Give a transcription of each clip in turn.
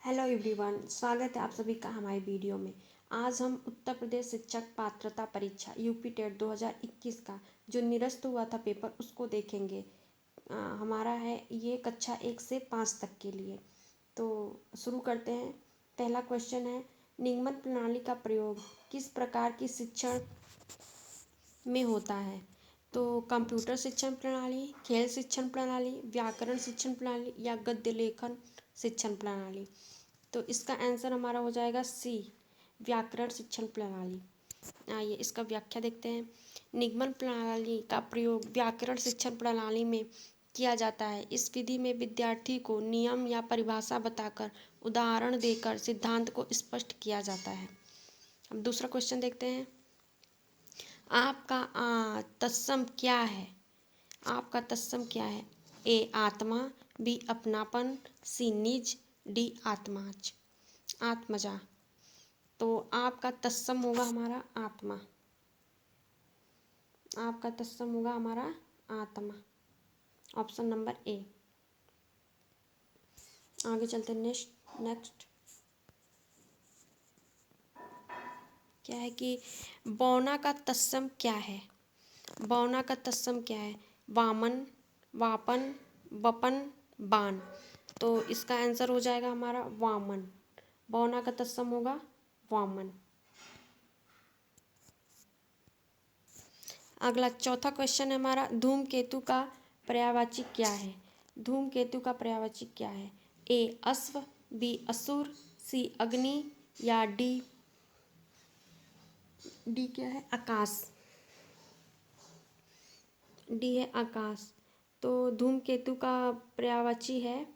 Hello everyone, स्वागत है आप सभी का हमारे वीडियो में। आज हम उत्तर प्रदेश शिक्षक पात्रता परीक्षा यूपी टेट 2021 का जो निरस्त हुआ था पेपर उसको देखेंगे। हमारा है ये कक्षा 1 से 5 तक के लिए। तो शुरू करते हैं। पहला क्वेश्चन है, निगमन प्रणाली का प्रयोग किस प्रकार की शिक्षण में होता है? तो कंप्यूटर शिक्षण प्रणाली, खेल शिक्षण प्रणाली, व्याकरण शिक्षण प्रणाली या गद्य लेखन शिक्षण प्रणाली। तो इसका आंसर हमारा हो जाएगा सी, व्याकरण शिक्षण प्रणाली। आइए इसका व्याख्या देखते हैं। निगमन प्रणाली का प्रयोग व्याकरण शिक्षण प्रणाली में किया जाता है। इस विधि में विद्यार्थी को नियम या परिभाषा बताकर, उदाहरण देकर सिद्धांत को स्पष्ट किया जाता है। अब दूसरा क्वेश्चन देखते हैं। आपका तत्सम क्या है? आपका तत्सम क्या है? ए आत्मा, बी अपनापन, सी निज, डी आत्माज आत्मजा। तो आपका तत्सम होगा हमारा आत्मा। आपका तत्सम होगा हमारा आत्मा, ऑप्शन नंबर ए। आगे चलते नेक्स्ट क्या है कि बौना का तत्सम क्या है? बौना का तत्सम क्या है? वामन, वापन, वपन, बान। तो इसका आंसर हो जाएगा हमारा वामन। बौना का तत्सम होगा वामन। अगला चौथा क्वेश्चन है हमारा, धूमकेतु का पर्यायवाची क्या है? धूमकेतु का पर्यायवाची क्या है? ए अश्व, बी असुर, सी अग्नि या डी क्या है? आकाश। डी है आकाश। तो धूमकेतु का पर्यायवाची है,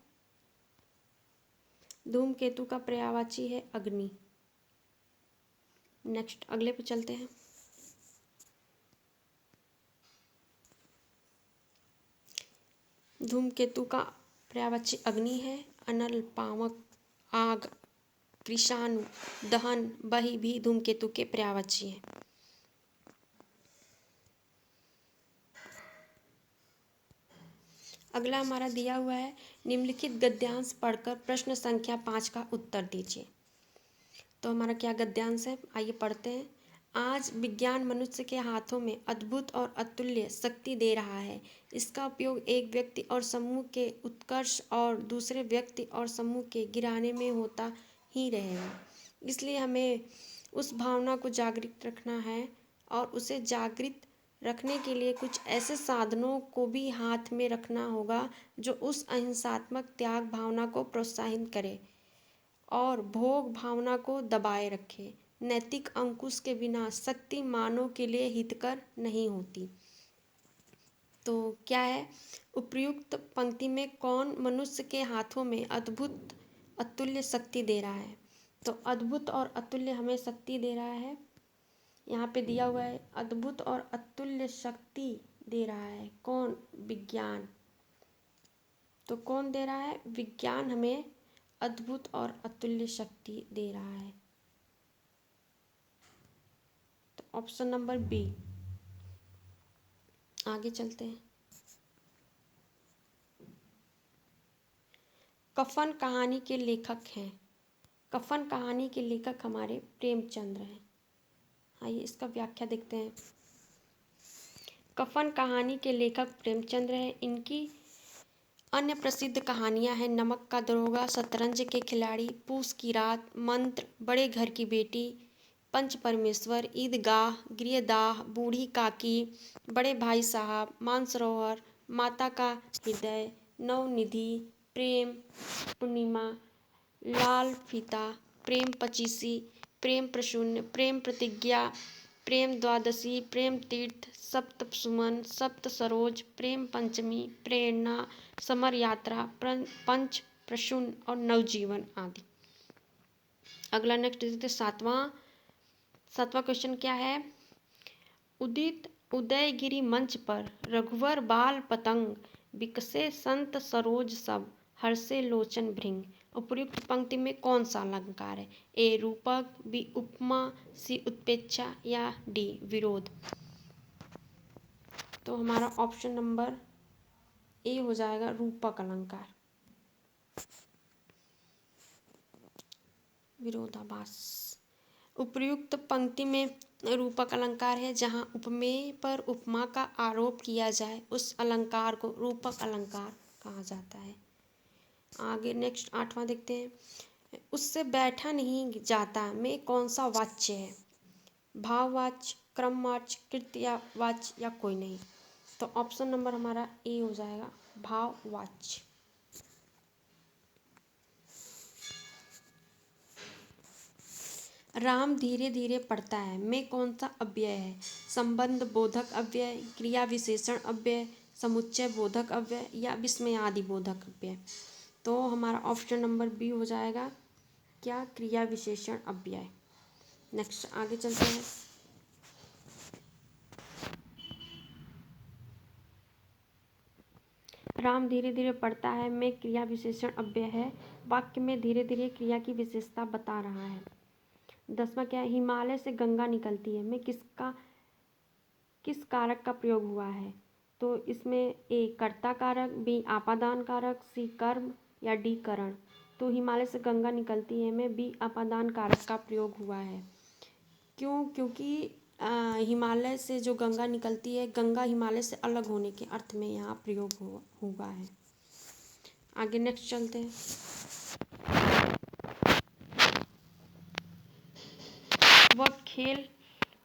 धूमकेतु का पर्यायवाची है अग्नि। नेक्स्ट अगले पे चलते हैं। धूमकेतु का पर्यायवाची अग्नि है। अनल, पावक, आग, विषाणु, दहन, वही भी धूमकेतु के पर्यायवाची है। अगला हमारा दिया हुआ है, निम्नलिखित गद्यांश पढ़कर प्रश्न संख्या 5 का उत्तर दीजिए। तो हमारा क्या गद्यांश है, आइए पढ़ते हैं। आज विज्ञान मनुष्य के हाथों में अद्भुत और अतुल्य शक्ति दे रहा है। इसका उपयोग एक व्यक्ति और समूह के उत्कर्ष और दूसरे व्यक्ति और समूह के गिराने में होता ही रहेगा। इसलिए हमें उस भावना को जागृत रखना है और उसे जागृत रखने के लिए कुछ ऐसे साधनों को भी हाथ में रखना होगा जो उस अहिंसात्मक त्याग भावना को प्रोत्साहित करे और भोग भावना को दबाए रखे। नैतिक अंकुश के बिना शक्ति मानव के लिए हितकर नहीं होती। तो क्या है, उपर्युक्त पंक्ति में कौन मनुष्य के हाथों में अद्भुत अतुल्य शक्ति दे रहा है? तो अद्भुत और अतुल्य हमें शक्ति दे रहा है, यहाँ पे दिया हुआ है अद्भुत और अतुल्य शक्ति दे रहा है कौन? विज्ञान। तो कौन दे रहा है? विज्ञान हमें अद्भुत और अतुल्य शक्ति दे रहा है। तो ऑप्शन नंबर बी। आगे चलते हैं। कफन कहानी के लेखक हैं। कफन कहानी के लेखक हमारे प्रेमचंद्र हैं। आइए इसका व्याख्या देखते हैं। कफन कहानी के लेखक प्रेमचंद्र हैं। इनकी अन्य प्रसिद्ध कहानियां हैं नमक का दरोगा, शतरंज के खिलाड़ी, पूस की रात, मंत्र, बड़े घर की बेटी, पंच परमेश्वर, ईदगाह, गृहदाह, बूढ़ी काकी, बड़े भाई साहब, मानसरोवर, माता का हृदय, नवनिधि, प्रेम पूर्णिमा, लाल फीता, प्रेम पचीसी, प्रेम प्रशून्य, प्रेम प्रतिज्ञा, प्रेम द्वादशी, प्रेम तीर्थ, सप्त सुमन, सप्त सरोज, प्रेम पंचमी, प्रेरणा, समर यात्रा, पंच प्रशून और नवजीवन आदि। अगला नेक्स्ट देखते सातवां क्वेश्चन क्या है? उदित उदयगिरी मंच पर रघुवर बाल पतंग, विकसे संत सरोज सब, हर्षे लोचन भृंग। उपर्युक्त पंक्ति में कौन सा अलंकार है? ए रूपक, बी उपमा, सी उत्प्रेक्षा या डी विरोध। तो हमारा ऑप्शन नंबर ए हो जाएगा रूपक अलंकार। विरोधाभास। उपर्युक्त पंक्ति में रूपक अलंकार है। जहाँ उपमेय पर उपमा का आरोप किया जाए उस अलंकार को रूपक अलंकार कहा जाता है। आगे नेक्स्ट 8वां देखते हैं। उससे बैठा नहीं जाता में कौन सा वाच्य है? भाववाच्य, क्रमवाच्य, कृत्यवाच्य या कोई नहीं। तो ऑप्शन नंबर हमारा ए हो जाएगा, भाववाच्य। राम धीरे धीरे पढ़ता है में कौन सा अव्यय है? संबंध बोधक अव्यय, क्रिया विशेषण अव्यय, समुच्चय बोधक अव्यय या विस्मयादि बोधक अव्यय। तो हमारा ऑप्शन नंबर बी हो जाएगा, क्या? क्रिया विशेषण अव्यय। नेक्स्ट आगे चलते हैं। राम धीरे धीरे पढ़ता है में क्रिया विशेषण अव्यय है। वाक्य में धीरे धीरे क्रिया की विशेषता बता रहा है। 10वां क्या है? हिमालय से गंगा निकलती है में किस कारक का प्रयोग हुआ है? तो इसमें ए कर्ता कारक, बी आपादान कारक, सी कर्म या डी करण। तो हिमालय से गंगा निकलती है में बी आपादान कारक का प्रयोग हुआ है। क्यों? क्योंकि हिमालय से जो गंगा निकलती है, गंगा हिमालय से अलग होने के अर्थ में यहाँ प्रयोग हुआ है। आगे नेक्स्ट चलते हैं।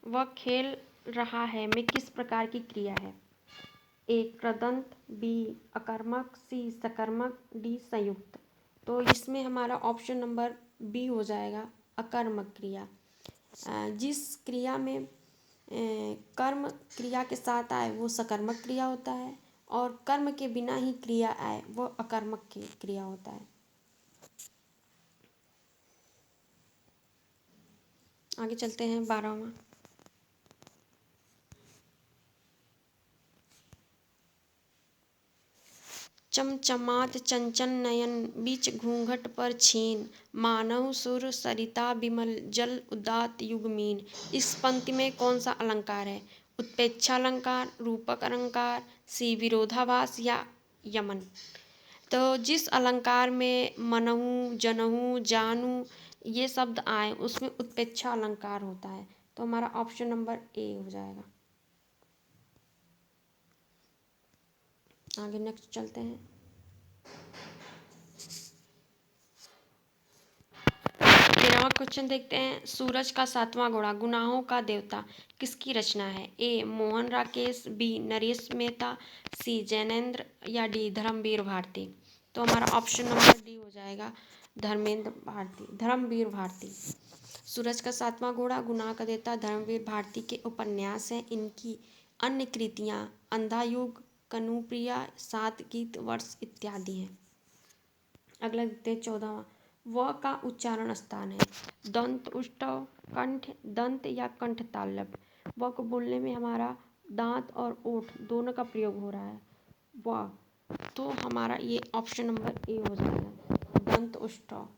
वह खेल रहा है में किस प्रकार की क्रिया है? ए कृदंत, बी अकर्मक, सी सकर्मक, डी संयुक्त। तो इसमें हमारा ऑप्शन नंबर बी हो जाएगा, अकर्मक क्रिया। जिस क्रिया में कर्म क्रिया के साथ आए वो सकर्मक क्रिया होता है, और कर्म के बिना ही क्रिया आए वो अकर्मक क्रिया होता है। आगे चलते हैं 12वां। चमचमात चंचन नयन बीच घूंघट पर छीन, मानव सुर सरिता विमल जल उदात युगमीन। इस पंक्ति में कौन सा अलंकार है? उत्प्रेक्षा अलंकार, रूपक अलंकार, सी विरोधाभास या यमन। तो जिस अलंकार में मनहु, जनहु, जानू ये शब्द आए उसमें उत्प्रेक्षा अलंकार होता है। तो हमारा ऑप्शन नंबर ए हो जाएगा। आगे नेक्स्ट चलते हैं। 13वां क्वेश्चन देखते हैं। सूरज का 7वां घोड़ा गुनाहों का देवता किसकी रचना है? ए मोहन राकेश, बी नरेश मेहता, सी जैनेन्द्र या डी धर्मवीर भारती। तो हमारा ऑप्शन नंबर डी हो जाएगा, धर्मवीर भारती। सूरज का 7वां घोड़ा गुनाह का देवता धर्मवीर भारती के उपन्यास हैं। इनकी अन्य कृतियाँ अंधायुग, कनुप्रिया, 7 गीत वर्ष इत्यादि हैं। अगला देखते हैं 14वां। व का उच्चारण स्थान है। दंत उष्टव, कंठ, दंत या कंठ तालव्य। व को बोलने में हमारा दांत और ओठ दोनों का प्रयोग हो रहा है। व तो हमारा ये ऑप्शन नंबर ए हो जाएगा, दंत उष्टव।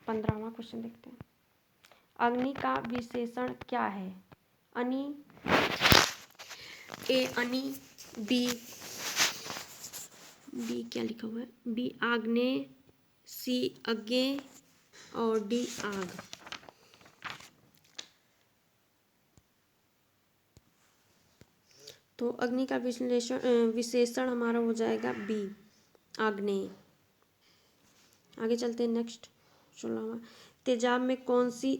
15वां क्वेश्चन देखते हैं। अग्नि का विशेषण क्या है? अनि, ए अनि, बी क्या लिखा हुआ है? बी आग्नेय, सी अज्ञेय और डी आग। तो अग्नि का विशेषण हमारा हो जाएगा बी आग्नेय। आगे चलते हैं नेक्स्ट 16वां। तेजाब में कौन सी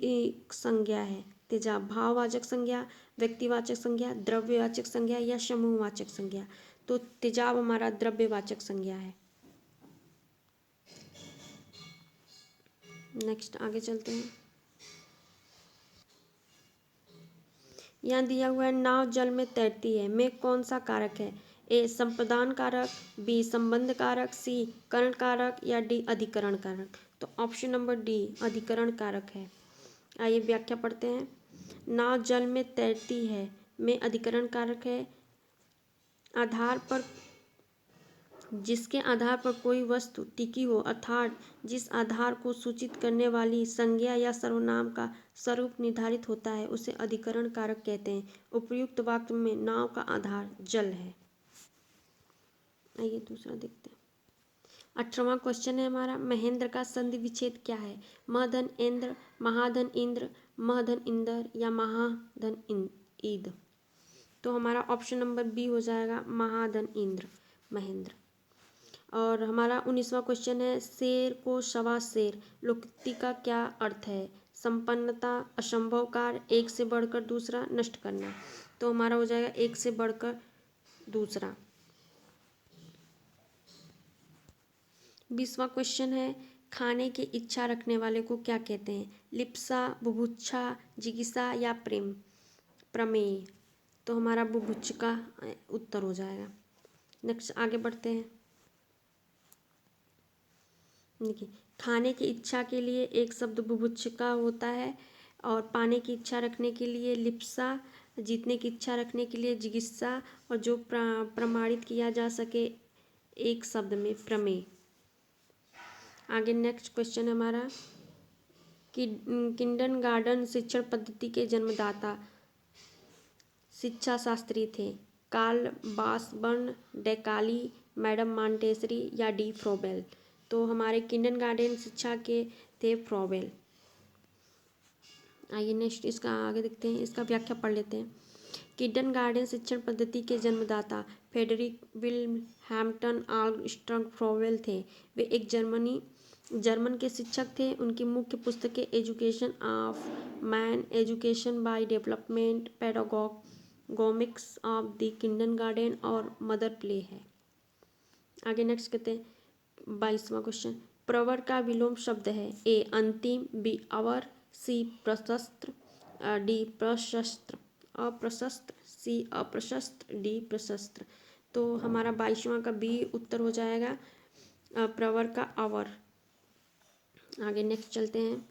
संज्ञा है? तेजाब भाववाचक संज्ञा, व्यक्तिवाचक संज्ञा, द्रव्यवाचक संज्ञा या समूहवाचक संज्ञा। तो तेजाब हमारा द्रव्यवाचक संज्ञा है। नेक्स्ट आगे चलते हैं। यहाँ दिया हुआ है नाव जल में तैरती है में कौन सा कारक है? ए संप्रदान कारक, बी संबंध कारक, सी करण कारक या डी अधिकरण कारक। तो ऑप्शन नंबर डी अधिकरण कारक है। आइए व्याख्या पढ़ते हैं। नाव जल में तैरती है में अधिकरण कारक है। आधार पर जिसके आधार पर कोई वस्तु टिकी हो, अर्थात जिस आधार को सूचित करने वाली संज्ञा या सर्वनाम का स्वरूप निर्धारित होता है उसे अधिकरण कारक कहते हैं। उपर्युक्त वाक्य में नाव का आधार जल है। आइए दूसरा देखते हैं। 18वां क्वेश्चन है हमारा, महेंद्र का संधि विच्छेद क्या है? महधन इंद्र, महाधन इंद्र, महधन इंदर या महाधन ईद। तो हमारा ऑप्शन नंबर बी हो जाएगा महाधन इंद्र, महेंद्र। और हमारा 19वां क्वेश्चन है, शेर को सवा शेर लोकोक्ति का क्या अर्थ है? संपन्नता, असंभव कार्य, एक से बढ़कर दूसरा, नष्ट करना। तो हमारा हो जाएगा एक से बढ़कर दूसरा। 20वां क्वेश्चन है, खाने की इच्छा रखने वाले को क्या कहते हैं? लिप्सा, बुभुक्षा, जिज्ञासा या प्रेम, प्रमेय। तो हमारा बुभुक्षा का उत्तर हो जाएगा। नेक्स्ट आगे बढ़ते हैं। देखिए, खाने की इच्छा के लिए एक शब्द बुभुक्षा होता है, और पाने की इच्छा रखने के लिए लिप्सा, जीतने की इच्छा रखने के लिए जिज्ञासा, और जो प्रमाणित किया जा सके एक शब्द में, प्रमेय। आगे नेक्स्ट क्वेश्चन हमारा, किंडरगार्टन शिक्षण पद्धति के जन्मदाता शिक्षा शास्त्री थे? कार्ल बासबर्न, डेकाली, मैडम मॉन्टेसरी या डी फ्रोबेल। तो हमारे किंडरगार्टन शिक्षा के थे फ्रोबेल। आइए नेक्स्ट इसका आगे देखते हैं, इसका व्याख्या पढ़ लेते हैं। किंडरगार्टन शिक्षण पद्धति के जन्मदाता फ्रेडरिक विल्हेम आर्मस्ट्रांग फ्रोबेल थे। वे एक जर्मन के शिक्षक थे। उनकी मुख्य पुस्तकें education of man, education by development, pedagogics of the kindergarten और मदर प्ले है। आगे नेक्स्ट कहते हैं 22वां क्वेश्चन, प्रवर का विलोम शब्द है? ए अंतिम, बी अवर, सी प्रशस्त्र, डी प्रशस्त्र, अप्रशस्त्र, सी अप्रशस्त्र, डी प्रशस्त्र। तो हमारा 22वां का बी उत्तर हो जाएगा, प्रवर का अवर। आगे नेक्स्ट चलते हैं।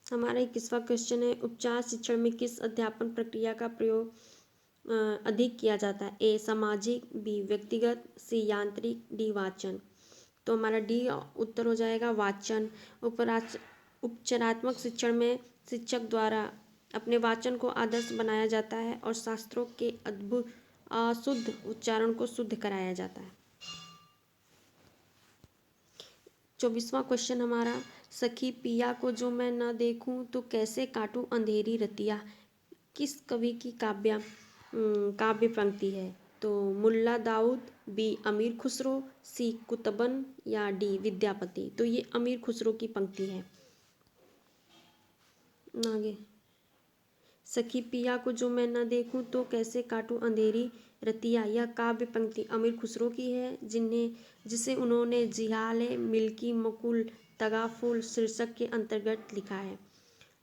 हमारा 21वां क्वेश्चन है, उपचार शिक्षण में किस अध्यापन प्रक्रिया का प्रयोग अधिक किया जाता है? ए सामाजिक, बी व्यक्तिगत, सी यांत्रिक, डी वाचन। तो हमारा डी उत्तर हो जाएगा वाचन। उपचारात्मक शिक्षण में शिक्षक द्वारा अपने वाचन को आदर्श बनाया जाता है और शास्त्रों के अद्भुत अशुद्ध उच्चारण को शुद्ध कराया जाता है। 24वां क्वेश्चन हमारा, सखी पिया को जो मैं न देखूं तो कैसे काटूं अंधेरी रतिया किस कवि की काव्य पंक्ति है? तो मुल्ला दाऊद, बी अमीर खुसरो, सी कुतुबन या डी विद्यापति। तो ये अमीर खुसरो की पंक्ति है। आगे, सखी पिया को जो मैं न देखूं तो कैसे काटूं अंधेरी रतिया, यह काव्य पंक्ति अमीर खुसरो की है, जिसे उन्होंने जिहाले मिल्की मकुल तगाफुल शीर्षक के अंतर्गत लिखा है।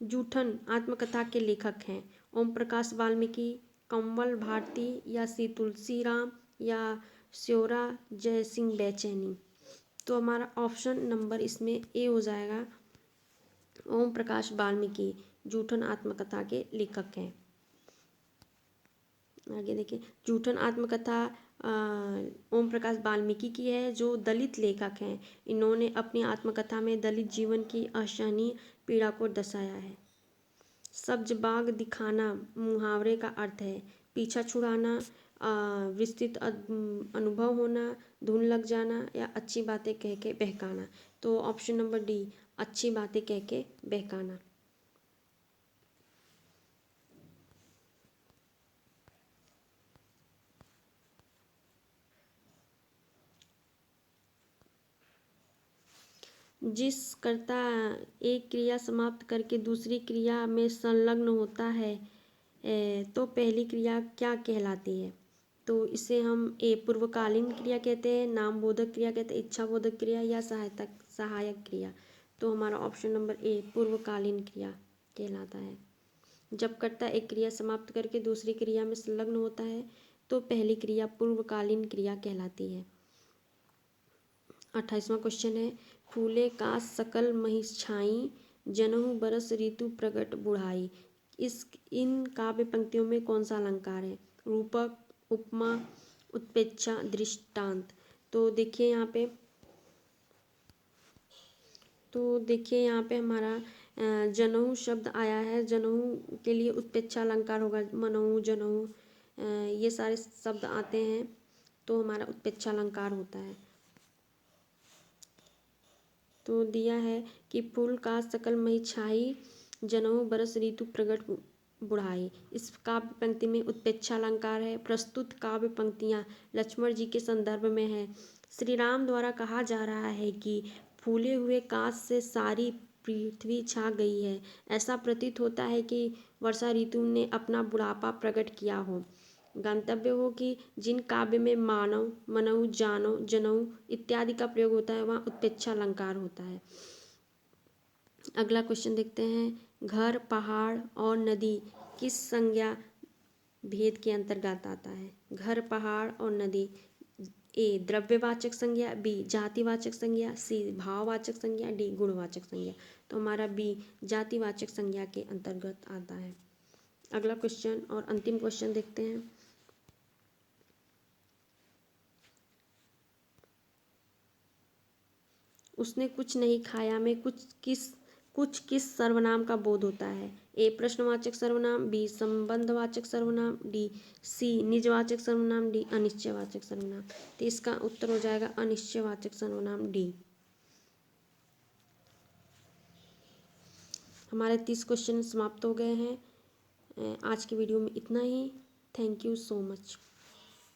जूठन आत्मकथा के लेखक हैं? ओम प्रकाश वाल्मीकि, कंवल भारती या सी तुलसीराम या स्योरा जयसिंह बेचैनी। तो हमारा ऑप्शन नंबर इसमें ए हो जाएगा, ओम प्रकाश वाल्मीकि जूठन आत्मकथा के लेखक हैं। आगे देखिए, जूठन आत्मकथा ओम प्रकाश वाल्मीकि की है, जो दलित लेखक हैं। इन्होंने अपनी आत्मकथा में दलित जीवन की असहनीय पीड़ा को दर्शाया है। सब्ज बाग दिखाना मुहावरे का अर्थ है? पीछा छुड़ाना, विस्तृत अनुभव होना, धुन लग जाना या अच्छी बातें कह के बहकाना। तो ऑप्शन नंबर डी, अच्छी बातें कह के बहकाना। जिस कर्ता एक क्रिया समाप्त करके दूसरी क्रिया में संलग्न होता है तो पहली क्रिया क्या कहलाती है? तो इसे हम ए पूर्वकालीन क्रिया कहते हैं, नामबोधक क्रिया कहते हैं, इच्छाबोधक क्रिया या सहायक क्रिया। तो हमारा ऑप्शन नंबर ए पूर्वकालीन क्रिया कहलाता है। जब कर्ता एक क्रिया समाप्त करके दूसरी क्रिया में संलग्न होता है तो पहली क्रिया पूर्वकालीन क्रिया कहलाती है। 28वां क्वेश्चन है, फूले का सकल महिषाई, जनहु बरस ऋतु प्रगट बुढ़ाई। इन काव्य पंक्तियों में कौन सा अलंकार है? रूपक, उपमा, उत्प्रेक्षा, दृष्टांत। तो देखिए यहाँ पे हमारा जनहु शब्द आया है। जनहु के लिए उत्प्रेक्षा अलंकार होगा, मनहु, जनहु, ये सारे शब्द आते हैं। तो हमारा उत्प्रेक्षालंकार होता है। तो दिया है कि फूल का सकल मई छाई, जनऊ बरस ऋतु प्रगट बुढ़ाई। इस काव्य पंक्ति में उत्प्रेक्षालंकार है। प्रस्तुत काव्य पंक्तियाँ लक्ष्मण जी के संदर्भ में है। श्री राम द्वारा कहा जा रहा है कि फूले हुए काश से सारी पृथ्वी छा गई है। ऐसा प्रतीत होता है कि वर्षा ऋतु ने अपना बुढ़ापा प्रकट किया हो। गंतव्य हो कि जिन काव्य में मानव, मनऊ, जानो, जनऊ इत्यादि का प्रयोग होता है वहाँ उत्प्रेक्षालंकार होता है। अगला क्वेश्चन देखते हैं। घर, पहाड़ और नदी किस संज्ञा भेद के अंतर्गत आता है? घर, पहाड़ और नदी। ए द्रव्यवाचक संज्ञा, बी जातिवाचक संज्ञा, सी भाववाचक संज्ञा, डी गुणवाचक संज्ञा। तो हमारा बी जातिवाचक संज्ञा के अंतर्गत आता है। अगला क्वेश्चन और अंतिम क्वेश्चन देखते हैं। उसने कुछ नहीं खाया में कुछ किस सर्वनाम का बोध होता है? ए प्रश्नवाचक सर्वनाम, बी संबंधवाचक सर्वनाम, डी सी निजवाचक सर्वनाम, डी अनिश्चयवाचक सर्वनाम। तो इसका उत्तर हो जाएगा अनिश्चयवाचक सर्वनाम डी। हमारे 30 क्वेश्चन समाप्त हो गए हैं। आज की वीडियो में इतना ही। Thank you so much.